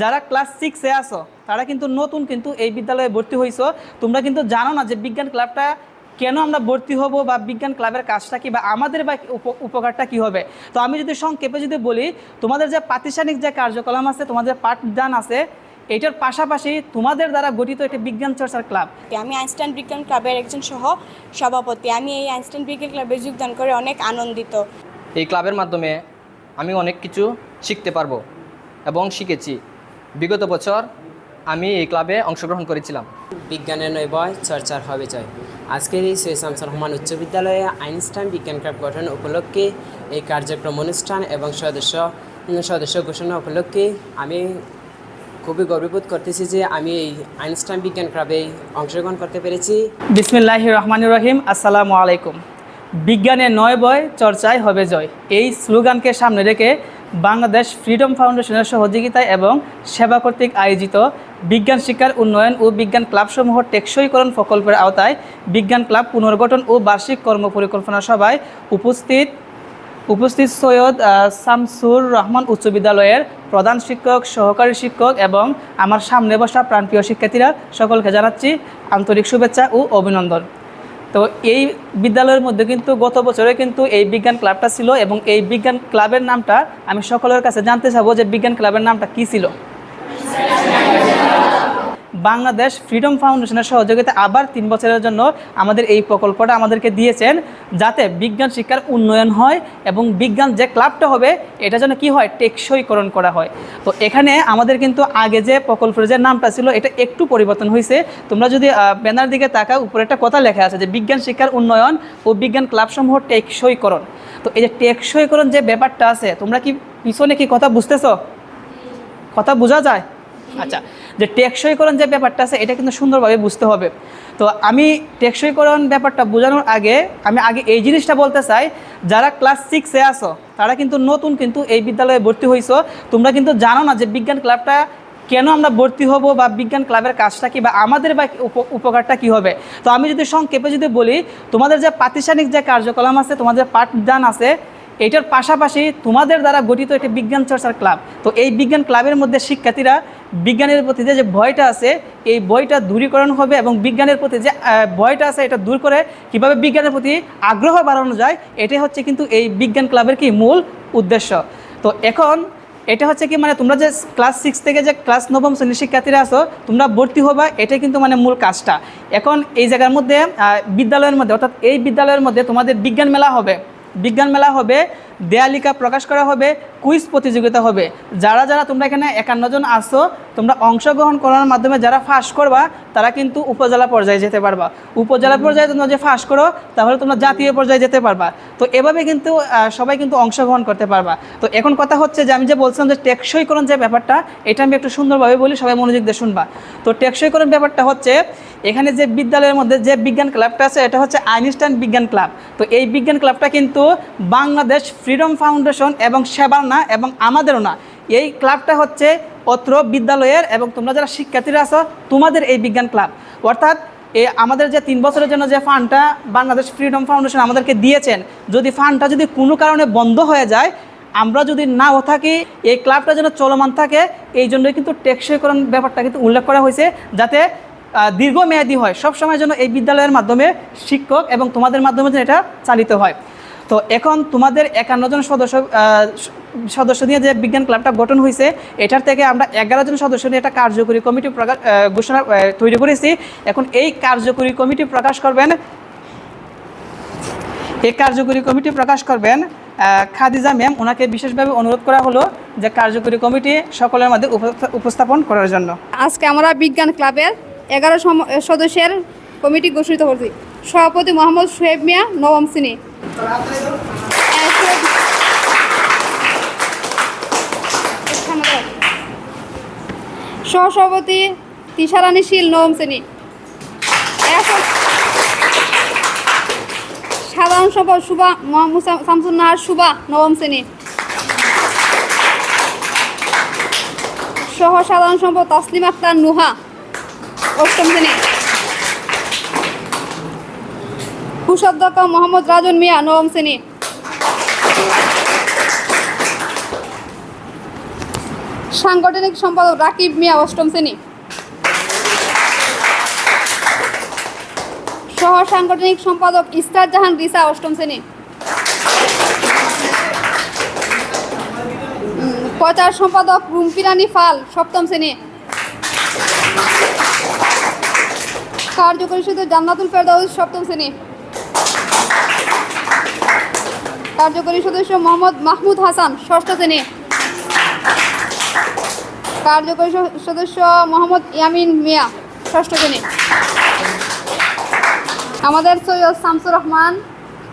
যারা ক্লাস 6-এ আসো তারা কিন্তু নতুন কিন্তু এই বিদ্যালয়ে ভর্তি হইছো। তোমরা কিন্তু জানো না যে বিজ্ঞান ক্লাবটা কেন আমরা ভর্তি হব বা বিজ্ঞান ক্লাবের কাজটা কি বা আমাদের বা উপকারটা কি হবে। তো আমি যদি সংক্ষেপে যদি বলি, তোমাদের যে প্রাতিষ্ঠানিক যে কার্যক্রম আছে, তোমাদের পাঠদান আছে, এটার পাশাপাশি তোমাদের দ্বারা গঠিত একটি বিজ্ঞান চর্চার ক্লাব। আমি আইনস্টাইন বিজ্ঞান ক্লাবের একজন সভাপতি। আমি এই আইনস্টাইন বিজ্ঞান ক্লাবে যোগদান করে অনেক আনন্দিত। এই ক্লাবের মাধ্যমে আমি অনেক কিছু শিখতে পারবো এবং শিখেছি। বিগত বছর আমি এই ক্লাবে অংশগ্রহণ করেছিলাম। বিজ্ঞানের নয় বয়, চর্চার হবে জয়। আজকের এই সৈয়দ শামসুর রহমান উচ্চ বিদ্যালয়ে আইনস্টাইন বিজ্ঞান ক্লাব গঠন উপলক্ষে এই কার্যক্রম অনুষ্ঠান এবং সদস্য ঘোষণা উপলক্ষে আমি খুবই গর্ববোধ করতেছি যে আমি এই আইনস্টাইন বিজ্ঞান ক্লাবে অংশগ্রহণ করতে পেরেছি। বিসমিল্লাহির রহমানির রহিম। আসসালামু আলাইকুম। বিজ্ঞানের নয় বয়, চর্চায় হবে জয়, এই স্লোগানকে সামনে রেখে বাংলাদেশ ফ্রিডম ফাউন্ডেশনের সহযোগিতায় এবং সেবা কর্তৃক আয়োজিত বিজ্ঞান শিক্ষার উন্নয়ন ও বিজ্ঞান ক্লাবসমূহ টেকসইকরণ প্রকল্পের আওতায় বিজ্ঞান ক্লাব পুনর্গঠন ও বার্ষিক কর্মপরিকল্পনা সভায় উপস্থিত সৈয়দ শামসুর রহমান উচ্চ বিদ্যালয়ের প্রধান শিক্ষক, সহকারী শিক্ষক এবং আমার সামনে বসা প্রাণপ্রিয় শিক্ষার্থীরা সকলকে জানাচ্ছি আন্তরিক শুভেচ্ছা ও অভিনন্দন। তো এই বিদ্যালয়ের মধ্যে কিন্তু গত বছরে কিন্তু এই বিজ্ঞান ক্লাবটা ছিল এবং এই বিজ্ঞান ক্লাবের নামটা আমি সকলের কাছে জানতে চাবো যে বিজ্ঞান ক্লাবের নামটা কী ছিল। বাংলাদেশ ফ্রিডম ফাউন্ডেশনের সহযোগিতা আবার 3 বছরের জন্য আমাদের এই প্রকল্পটা আমাদেরকে দিয়েছেন, যাতে বিজ্ঞান শিক্ষার উন্নয়ন হয় এবং বিজ্ঞান যে ক্লাবটা হবে এটা যেন কি হয়, টেকসইকরণ করা হয়। তো এখানে আমাদের কিন্তু আগে যে প্রকল্পের যে নামটা ছিল এটা একটু পরিবর্তন হয়েছে। তোমরা যদি ব্যানার দিকে তাকাও, উপরে একটা কথা লেখা আছে যে বিজ্ঞান শিক্ষার উন্নয়ন ও বিজ্ঞান ক্লাবসমূহ টেকসইকরণ। তো এই যে টেকসইকরণ যে ব্যাপারটা আছে, তোমরা কি পিছনে কি কথা বুঝতেছো? কথা বোঝা যায়? আচ্ছা, যে টেকসইকরণ যে ব্যাপারটা আছে এটা কিন্তু সুন্দরভাবে বুঝতে হবে। তো আমি টেকসইকরণ ব্যাপারটা বোঝানোর আগে আমি এই জিনিসটা বলতে চাই, যারা ক্লাস 6-এ আসো তারা কিন্তু নতুন কিন্তু এই বিদ্যালয়ে ভর্তি হইছো। তোমরা কিন্তু জানো না যে বিজ্ঞান ক্লাবটা কেন আমরা ভর্তি হব বা বিজ্ঞান ক্লাবের কাজটা কি বা আমাদের বা উপকারটা কি হবে। তো আমি যদি সংক্ষেপে যদি বলি, তোমাদের যে প্রাতিষ্ঠানিক যে কার্যক্রম আছে, তোমাদের পাঠদান আছে, এটার পাশাপাশি তোমাদের দ্বারা গঠিত একটি বিজ্ঞান চর্চার ক্লাব। তো এই বিজ্ঞান ক্লাবের মধ্যে শিক্ষার্থীরা বিজ্ঞানের প্রতি যে ভয়টা আছে এই ভয়টা দূরীকরণ হবে এবং বিজ্ঞানের প্রতি যে ভয়টা আছে এটা দূর করে কিভাবে বিজ্ঞানের প্রতি আগ্রহ বাড়ানো যায়, এটাই হচ্ছে কিন্তু এই বিজ্ঞান ক্লাবের কি মূল উদ্দেশ্য। তো এখন এটা হচ্ছে কি, মানে তোমরা যে ক্লাস 6 থেকে যে ক্লাস 9ম শ্রেণীর শিক্ষার্থীরা আছো তোমরা ভর্তি হবা, এটাই কিন্তু মানে মূল কাজটা। এখন এই জায়গার মধ্যে বিদ্যালয়ের মধ্যে অর্থাৎ এই বিদ্যালয়ের মধ্যে তোমাদের বিজ্ঞান মেলা হবে, দেয়ালিকা প্রকাশ করা হবে, কুইজ প্রতিযোগিতা হবে। যারা তোমরা এখানে 51 জন আসো, তোমরা অংশগ্রহণ করার মাধ্যমে যারা ফাঁস করবা তারা কিন্তু উপজেলা পর্যায়ে যেতে পারবা। উপজেলা পর্যায়ে তোমরা যে ফাঁস করো তাহলে তোমরা জাতীয় পর্যায়ে যেতে পারবা। তো এভাবে কিন্তু সবাই কিন্তু অংশগ্রহণ করতে পারবা। তো এখন কথা হচ্ছে যে আমি যে বলছিলাম যে টেকসইকরণ যে ব্যাপারটা, এটা আমি একটু সুন্দরভাবে বলি, সবাই মনোযোগ দিয়ে শুনবা। তো টেকসইকরণ ব্যাপারটা হচ্ছে, এখানে যে বিদ্যালয়ের মধ্যে যে বিজ্ঞান ক্লাবটা আছে এটা হচ্ছে আইনস্টাইন বিজ্ঞান ক্লাব। তো এই বিজ্ঞান ক্লাবটা কিন্তু বাংলাদেশ ফ্রিডম ফাউন্ডেশন এবং সেবার না এবং আমাদেরও না, এই ক্লাবটা হচ্ছে অত্র বিদ্যালয়ের এবং তোমরা যারা শিক্ষার্থীরা আছো তোমাদের এই বিজ্ঞান ক্লাব। অর্থাৎ আমাদের যে 3 বছরের জন্য যে ফান্ডটা বাংলাদেশ ফ্রিডম ফাউন্ডেশন আমাদেরকে দিয়েছেন, যদি ফান্ডটা যদি কোনো কারণে বন্ধ হয়ে যায়, আমরা যদি নাও থাকি, এই ক্লাবটা যেন চলমান থাকে, এই জন্যই কিন্তু টেকসইকরণ ব্যাপারটা কিন্তু উল্লেখ করা হয়েছে, যাতে দীর্ঘমেয়াদী হয়, সবসময়ের জন্য এই বিদ্যালয়ের মাধ্যমে শিক্ষক এবং তোমাদের মাধ্যমে যেন এটা চালিত হয়। তো এখন তোমাদের 51 জন সদস্য নিয়ে যে বিজ্ঞান ক্লাবটা গঠন হয়েছে, এটার থেকে আমরা 11 জন সদস্য নিয়ে একটা কার্যকরী কমিটি ঘোষণা তৈরি করেছি। এখন এই কার্যকরী কমিটি প্রকাশ করবেন খাদিজা ম্যাম। ওনাকে বিশেষভাবে অনুরোধ করা হলো যে কার্যকরী কমিটি সকলের মধ্যে উপস্থাপন করার জন্য। আজকে আমরা বিজ্ঞান ক্লাবের 11 সদস্যের কমিটি ঘোষিত করছি। সভাপতি মোহাম্মদ সোহেব মিয়া, 9ম শ্রেণী। সহসভাপতি তিশারানী শীল, 9ম শ্রেণী। সাধারণ সম্পাদক সুবা মোহাম্মদ শামসুন নাহার সুবা, 9ম শ্রেণী। সহ সাধারণ সম্পাদক তাসলিম আক্তার নুহা, 8ম শ্রেণী। কোষাধ্যক্ষ মোহাম্মদ রাজন মিয়া, 9ম শ্রেণী। সাংগঠনিক সম্পাদক রাকিব মিয়া 8ম শ্রেণী। সহ সাংগঠনিক সম্পাদক ইস্তার জাহান রিসা 8ম শ্রেণী। প্রচার সম্পাদক রুমপিরানি ফাল 7ম শ্রেণী। কার্যকরী সদস্য জান্নাতুল ফেরদাউস 7ম শ্রেণী। কার্যকরী সদস্য মোহাম্মদ মাহমুদ হাসান 6ষ্ঠ শ্রেণী। কার্যকরী সদস্য মোহাম্মদ ইয়ামিন মিয়া 6ষ্ঠ শ্রেণী। আমাদের সৈয়দ শামসুর রহমান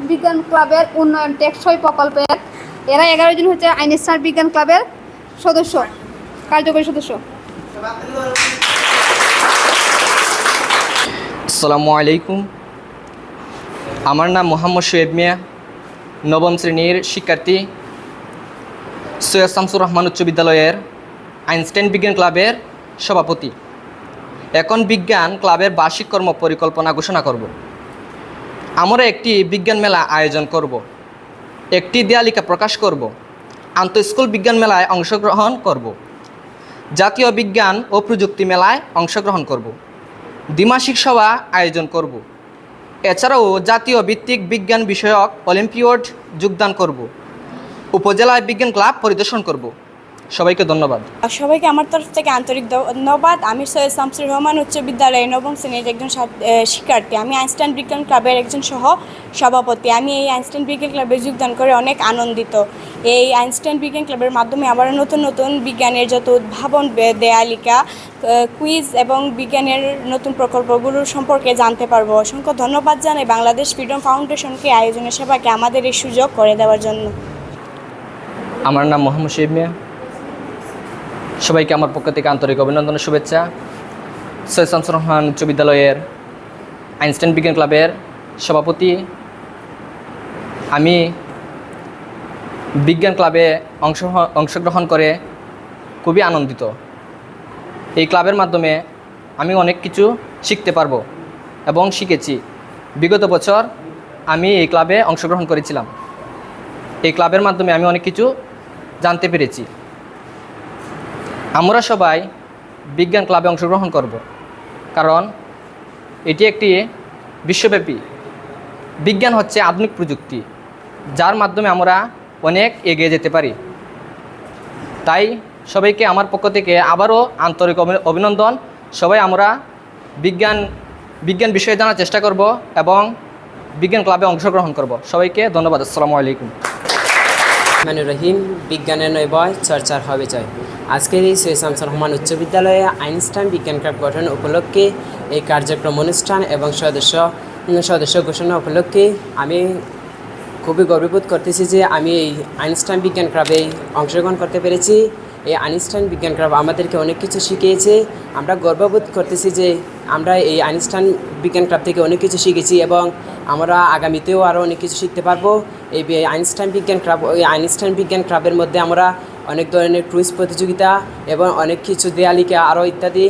বিজ্ঞান ক্লাবের উন্নয়ন টেকসই প্রকল্পের এরা 11 জন হচ্ছে আইনস্টাইন বিজ্ঞান ক্লাবের সদস্য, কার্যকরী সদস্য। আসসালামু আলাইকুম। আমার নাম মোহাম্মদ শোয়েব মিয়া, 9ম শ্রেণীর শিক্ষার্থী, সৈয়দ শামসুর রহমান উচ্চ বিদ্যালয়ের আইনস্টাইন বিজ্ঞান ক্লাবের সভাপতি। এখন বিজ্ঞান ক্লাবের বার্ষিক কর্ম পরিকল্পনা ঘোষণা করব। আমরা একটি বিজ্ঞান মেলা আয়োজন করব, একটি দেয়ালিকা প্রকাশ করব, আন্তঃস্কুল বিজ্ঞান মেলায় অংশগ্রহণ করব, জাতীয় বিজ্ঞান ও প্রযুক্তি মেলায় অংশগ্রহণ করব, দ্বিমাসিক সভা আয়োজন করব। এছাড়াও জাতীয় ভিত্তিক বিজ্ঞান বিষয়ক অলিম্পিয়াড যোগদান করব, উপজেলায় বিজ্ঞান ক্লাব পরিদর্শন করব। সবাইকে ধন্যবাদ। সবাইকে আমার তরফ থেকে আন্তরিক ধন্যবাদ। আমি সৈয়দ শামসুর রহমান উচ্চ বিদ্যালয়ের 9ম শ্রেণীর একজন শিক্ষার্থী। আমি আইনস্টাইন বিজ্ঞান ক্লাবের একজন সভাপতি। আমি এই আইনস্টাইন বিজ্ঞান ক্লাবে যোগদান করে অনেক আনন্দিত। এই আইনস্টাইন বিজ্ঞান ক্লাবের মাধ্যমে আবার নতুন নতুন বিজ্ঞানের যত উদ্ভাবন, দেয়ালিকা, কুইজ এবং বিজ্ঞানের নতুন প্রকল্পগুলোর সম্পর্কে জানতে পারবো। অসংখ্য ধন্যবাদ জানাই বাংলাদেশ ফ্রিডম ফাউন্ডেশনকে আয়োজনের সেবাকে আমাদের এই সুযোগ করে দেওয়ার জন্য। আমার নাম মোহাম্মদ শোয়েব মিয়া। সবাইকে আমার পক্ষ থেকে আন্তরিক অভিনন্দন ও শুভেচ্ছা। সৈয়দ শামসুর রহমান উচ্চ বিদ্যালয়ের আইনস্টাইন বিজ্ঞান ক্লাবের সভাপতি। আমি বিজ্ঞান ক্লাবে অংশগ্রহণ করে খুবই আনন্দিত। এই ক্লাবের মাধ্যমে আমি অনেক কিছু শিখতে পারবো এবং শিখেছি। বিগত বছর আমি এই ক্লাবে অংশগ্রহণ করেছিলাম। এই ক্লাবের মাধ্যমে আমি অনেক কিছু জানতে পেরেছি। আমরা সবাই বিজ্ঞান ক্লাবে অংশগ্রহণ করব, কারণ এটি একটি বিশ্বব্যাপী বিজ্ঞান হচ্ছে আধুনিক প্রযুক্তি, যার মাধ্যমে আমরা অনেক এগিয়ে যেতে পারি। তাই সবাইকে আমার পক্ষ থেকে আবারও আন্তরিক অভিনন্দন। সবাই আমরা বিজ্ঞান বিষয়ে জানার চেষ্টা করব এবং বিজ্ঞান ক্লাবে অংশগ্রহণ করব। সবাইকে ধন্যবাদ। আসসালামু আলাইকুম। রহমানুর রহিম। বিজ্ঞানের নৈবয় চর্চার হবে জয়। আজকের এই সৈয়দ শামসুর রহমান উচ্চ বিদ্যালয়ে আইনস্টাইন বিজ্ঞান ক্লাব গঠন উপলক্ষে এই কার্যক্রম অনুষ্ঠান এবং সদস্য ঘোষণা উপলক্ষে আমি খুবই গর্ববোধ করতেছি যে আমি এই আইনস্টাইন বিজ্ঞান ক্লাবে অংশগ্রহণ করতে পেরেছি। এই আইনস্টাইন বিজ্ঞান ক্লাব আমাদেরকে অনেক কিছু শিখিয়েছে। আমরা গর্ববোধ করতেছি যে আমরা এই আইনস্টাইন বিজ্ঞান ক্লাব থেকে অনেক কিছু শিখেছি এবং আমরা আগামীতেও আরও অনেক কিছু শিখতে পারবো। এই আইনস্টাইন বিজ্ঞান ক্লাবের মধ্যে আমরা অনেক ধরনের কুইজ প্রতিযোগিতা এবং অনেক কিছু দেয়ালিকা আরও ইত্যাদি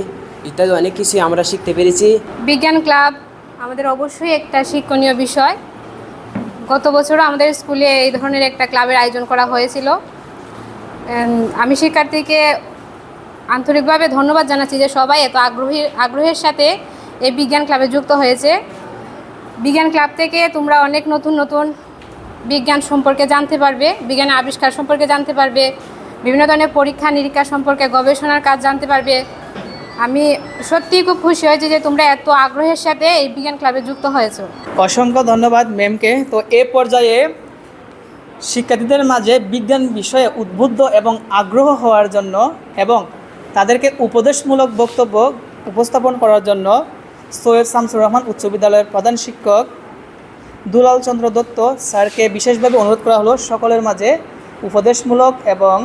অনেক কিছু আমরা শিখতে পেরেছি। বিজ্ঞান ক্লাব আমাদের অবশ্যই একটা শিক্ষণীয় বিষয়। গত বছরও আমাদের স্কুলে এই ধরনের একটা ক্লাবের আয়োজন করা হয়েছিল। আমি শিক্ষার্থীকে আন্তরিকভাবে ধন্যবাদ জানাচ্ছি যে সবাই এত আগ্রহের সাথে এই বিজ্ঞান ক্লাবে যুক্ত হয়েছে। বিজ্ঞান ক্লাব থেকে তোমরা অনেক নতুন নতুন বিজ্ঞান সম্পর্কে জানতে পারবে, বিজ্ঞানের আবিষ্কার সম্পর্কে জানতে পারবে, বিভিন্ন ধরনের পরীক্ষা নিরীক্ষা সম্পর্কে গবেষণার কাজ জানতে পারবে। আমি সত্যিই খুব খুশি হয়েছি যে তোমরা এত আগ্রহের সাথে এই বিজ্ঞান ক্লাবে যুক্ত হয়েছো। অসংখ্য ধন্যবাদ ম্যামকে। তো এ পর্যায়ে শিক্ষার্থীদের মাঝে বিজ্ঞান বিষয়ে উদ্বুদ্ধ এবং আগ্রহ হওয়ার জন্য এবং তাদেরকে উপদেশমূলক বক্তব্য উপস্থাপন করার জন্য সৈয়দ শামসুর রহমান উচ্চ বিদ্যালয়ের প্রধান শিক্ষক দুলাল চন্দ্র দত্ত স্যারকে বিশেষভাবে অনুরোধ করা হলো সকলের মাঝে উপদেশমূলক এবং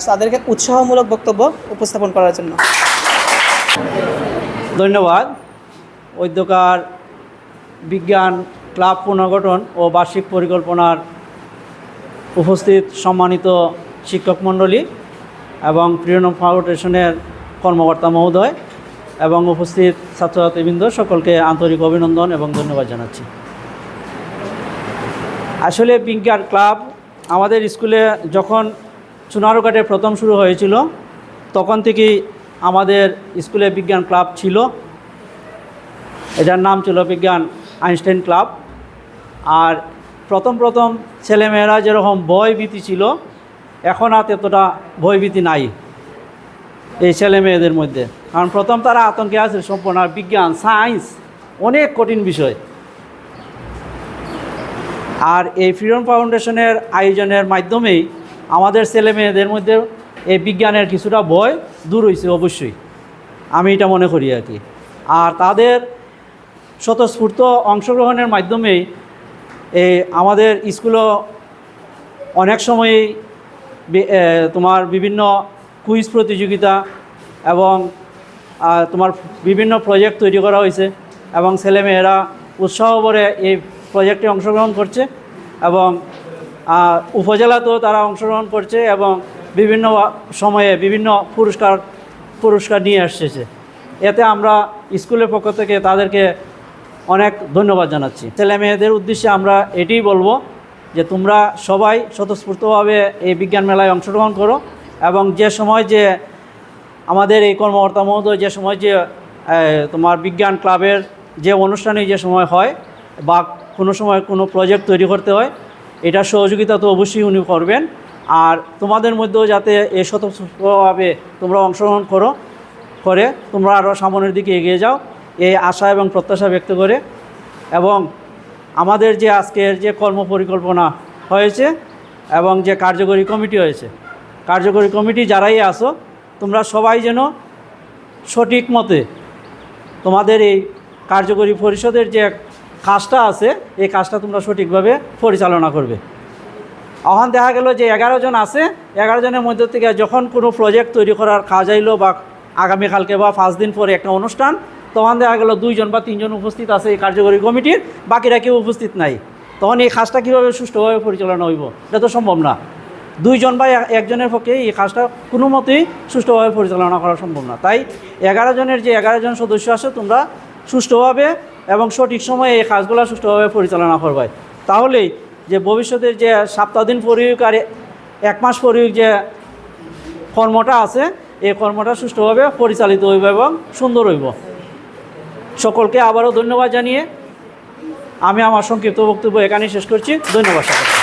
তাদেরকে উৎসাহমূলক বক্তব্য উপস্থাপন করার জন্য। ধন্যবাদ। অধ্যকার বিজ্ঞান ক্লাব পুনর্গঠন ও বার্ষিক পরিকল্পনার উপস্থিত সম্মানিত শিক্ষক মণ্ডলী এবং ফ্রিডম ফাউন্ডেশনের কর্মকর্তা মহোদয় এবং উপস্থিত ছাত্রছাত্রীবৃন্দ সকলকে আন্তরিক অভিনন্দন এবং ধন্যবাদ জানাচ্ছি। আসলে বিজ্ঞান ক্লাব আমাদের স্কুলে যখন চুনারুঘাটে প্রথম শুরু হয়েছিল তখন থেকেই আমাদের স্কুলে বিজ্ঞান ক্লাব ছিল। এটার নাম ছিল বিজ্ঞান আইনস্টাইন ক্লাব। আর প্রথম ছেলেমেয়েরা যেরকম ভয়ভীতি ছিল, এখন আর এতটা ভয়ভীতি নাই এই ছেলে মেয়েদের মধ্যে। কারণ প্রথম তারা আতঙ্কে আছে সম্পূর্ণ। আর বিজ্ঞান সায়েন্স অনেক কঠিন বিষয়। আর এই ফ্রিডম ফাউন্ডেশনের আয়োজনের মাধ্যমেই আমাদের ছেলে মেয়েদের মধ্যে এই বিজ্ঞানের কিছুটা ভয় দূর হয়েছে অবশ্যই, আমি এটা মনে করি আর কি। আর তাদের স্বতঃস্ফূর্ত অংশগ্রহণের মাধ্যমেই এই আমাদের স্কুলও অনেক সময়ই তোমার বিভিন্ন কুইজ প্রতিযোগিতা এবং তোমার বিভিন্ন প্রজেক্ট তৈরি করা হয়েছে এবং ছেলেমেয়েরা উৎসাহ ভরে এই প্রজেক্টে অংশগ্রহণ করছে এবং উপজেলাতেও তারা অংশগ্রহণ করছে এবং বিভিন্ন সময়ে বিভিন্ন পুরস্কার নিয়ে আসছে। এতে আমরা স্কুলের পক্ষ থেকে তাদেরকে অনেক ধন্যবাদ জানাচ্ছি। ছেলে মেয়েদের উদ্দেশ্যে আমরা এটাই বলবো যে তোমরা সবাই স্বতঃস্ফূর্তভাবে এই বিজ্ঞান মেলায় অংশগ্রহণ করো এবং যে সময় যে আমাদের এই কর্মকর্তা মহোদয় যে সময় যে তোমার বিজ্ঞান ক্লাবের যে অনুষ্ঠানে যে সময় হয় বা কোনো সময় কোনো প্রজেক্ট তৈরি করতে হয়, এটা সহযোগিতা তো অবশ্যই উনি করবেন। আর তোমাদের মধ্যেও যাতে এই স্বতঃস্ফূর্তভাবে তোমরা অংশগ্রহণ করে তোমরা আরও সামনের দিকে এগিয়ে যাও, এই আশা এবং প্রত্যাশা ব্যক্ত করে। এবং আমাদের যে আজকের যে কর্মপরিকল্পনা হয়েছে এবং যে কার্যকরী কমিটি হয়েছে, কার্যকরী কমিটি যারাই আসো তোমরা সবাই যেন সঠিক মতে তোমাদের এই কার্যকরী পরিষদের যে কাজটা আছে এই কাজটা তোমরা সঠিকভাবে পরিচালনা করবে। এখন দেখা গেল যে 11 জন আছে, 11 জনের মধ্যে থেকে যখন কোনো প্রজেক্ট তৈরি করার কাজ আইলো বা আগামীকালকে বা 5 দিন পরে একটা অনুষ্ঠান, তখন দেখা গেল 2 জন বা 3 জন উপস্থিত আছে এই কার্যকরী কমিটির, বাকিরা কেউ উপস্থিত নাই। তখন এই কাজটা কীভাবে সুষ্ঠুভাবে পরিচালনা হইব? এটা তো সম্ভব না। 2 জন বা 1 জনের পক্ষে এই কাজটা কোনো মতেই সুষ্ঠুভাবে পরিচালনা করা সম্ভব না। তাই 11 জনের যে 11 জন সদস্য আছে তোমরা সুষ্ঠুভাবে এবং সঠিক সময়ে এই কাজগুলো সুষ্ঠুভাবে পরিচালনা করবে। তাহলেই যে ভবিষ্যতের যে সপ্তাহদিন পরিয়োগ আর 1 মাস পরিয়োগ যে কর্মটা আছে এই কর্মটা সুষ্ঠুভাবে পরিচালিত হইব এবং সুন্দর হইব। সকলকে আবারও ধন্যবাদ জানিয়ে আমি আমার সংক্ষিপ্ত বক্তব্য এখানেই শেষ করছি। ধন্যবাদ সকলকে।